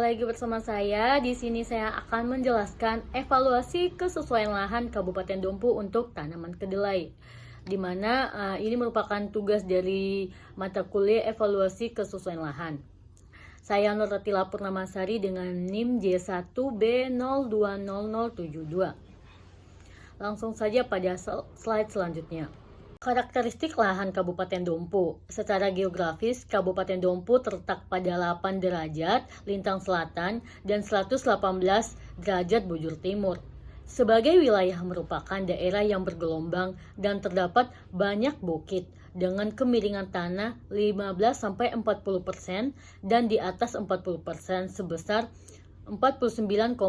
lagi bersama saya. Di sini saya akan menjelaskan evaluasi kesesuaian lahan Kabupaten Dompu untuk tanaman kedelai. Di mana ini merupakan tugas dari mata kuliah evaluasi kesesuaian lahan. Saya Nurratila Purnamasari dengan NIM J1B020072. Langsung saja pada slide selanjutnya. Karakteristik lahan Kabupaten Dompu. Secara geografis, Kabupaten Dompu terletak pada 8 derajat lintang selatan dan 118 derajat bujur timur. Sebagai wilayah merupakan daerah yang bergelombang dan terdapat banyak bukit dengan kemiringan tanah 15-40% dan di atas 40% sebesar 49,97%.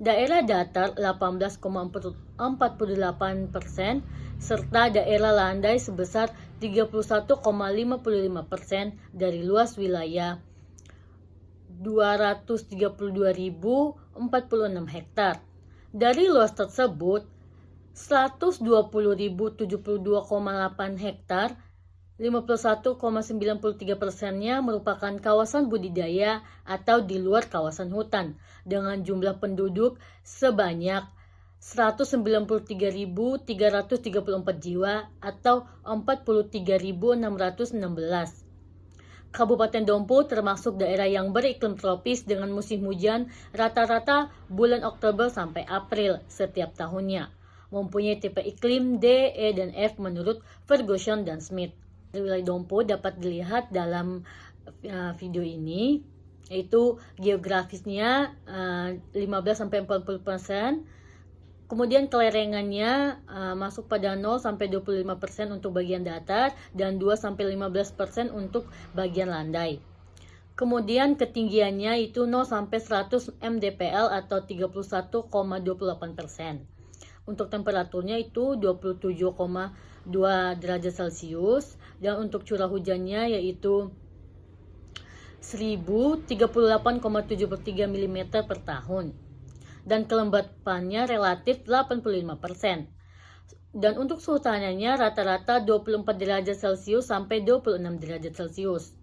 Daerah datar 18,48% serta daerah landai sebesar 31,55% dari luas wilayah 232.046 hektar. Dari luas tersebut 120.072,8 hektar 51,93%-nya merupakan kawasan budidaya atau di luar kawasan hutan dengan jumlah penduduk sebanyak 193.334 jiwa atau 43.616. Kabupaten Dompu termasuk daerah yang beriklim tropis dengan musim hujan rata-rata bulan Oktober sampai April setiap tahunnya. Mempunyai tipe iklim D, E, dan F menurut Ferguson dan Smith. Wilayah Dompu dapat dilihat dalam video ini, yaitu geografisnya 15-40%, kemudian kelerengannya masuk pada 0-25% untuk bagian datar dan 2-15% untuk bagian landai. Kemudian ketinggiannya itu 0-100 mdpl atau 31,28%. Untuk temperaturnya itu 27,2 derajat Celcius dan untuk curah hujannya yaitu 1038,73 mm per tahun dan kelembapannya relatif 85%. Dan untuk suhu tanahnya rata-rata 24 derajat Celcius sampai 26 derajat Celcius.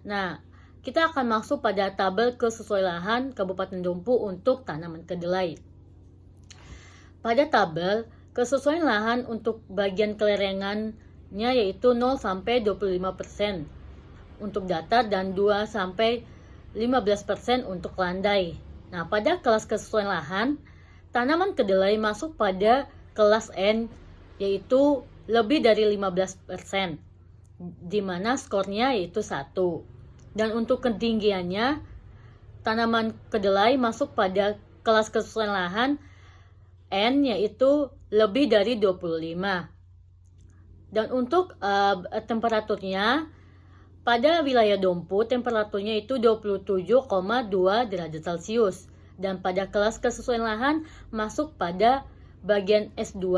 Nah, kita akan masuk pada tabel kesesuaian lahan Kabupaten Dompu untuk tanaman kedelai. Pada tabel kesesuaian lahan untuk bagian kelerengannya yaitu 0-25% untuk datar dan 2-15% untuk landai. Nah, pada kelas kesesuaian lahan, tanaman kedelai masuk pada kelas N yaitu lebih dari 15%, di mana skornya yaitu 1. Dan untuk ketinggiannya, tanaman kedelai masuk pada kelas kesesuaian lahan N yaitu lebih dari 25. Dan untuk temperaturnya pada wilayah Dompu temperaturnya itu 27,2 derajat Celcius dan pada kelas kesesuaian lahan masuk pada bagian S2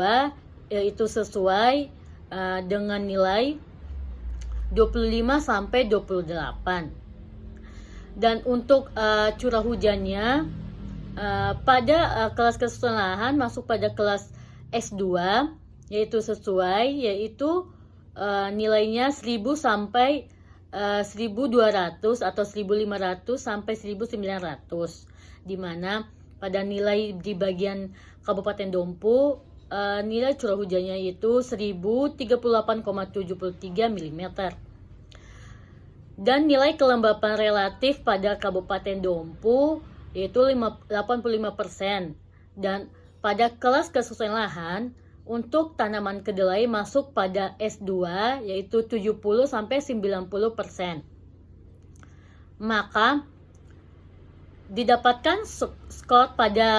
yaitu sesuai dengan nilai 25-28. Dan untuk curah hujannya pada kelas kesesuaian lahan masuk pada kelas S2 yaitu sesuai yaitu nilainya 1000 sampai 1200 atau 1500 sampai 1900, di mana pada nilai di bagian Kabupaten Dompu nilai curah hujannya itu 1038,73 mm. Dan nilai kelembapan relatif pada Kabupaten Dompu yaitu 85%. Dan pada kelas kesesuaian lahan untuk tanaman kedelai masuk pada S2 yaitu 70-90%. Maka didapatkan skor pada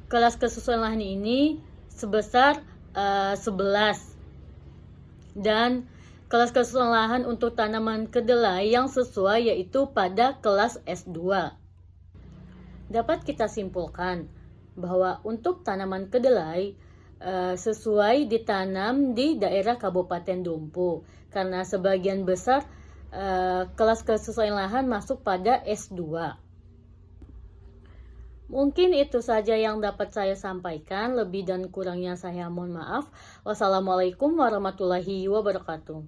kelas kesesuaian lahan ini sebesar 11. Dan kelas kesesuaian lahan untuk tanaman kedelai yang sesuai yaitu pada kelas S2. Dapat kita simpulkan bahwa untuk tanaman kedelai sesuai ditanam di daerah Kabupaten Dompu karena sebagian besar kelas kesesuaian lahan masuk pada S2. Mungkin itu saja yang dapat saya sampaikan, lebih dan kurangnya saya mohon maaf. Wassalamualaikum warahmatullahi wabarakatuh.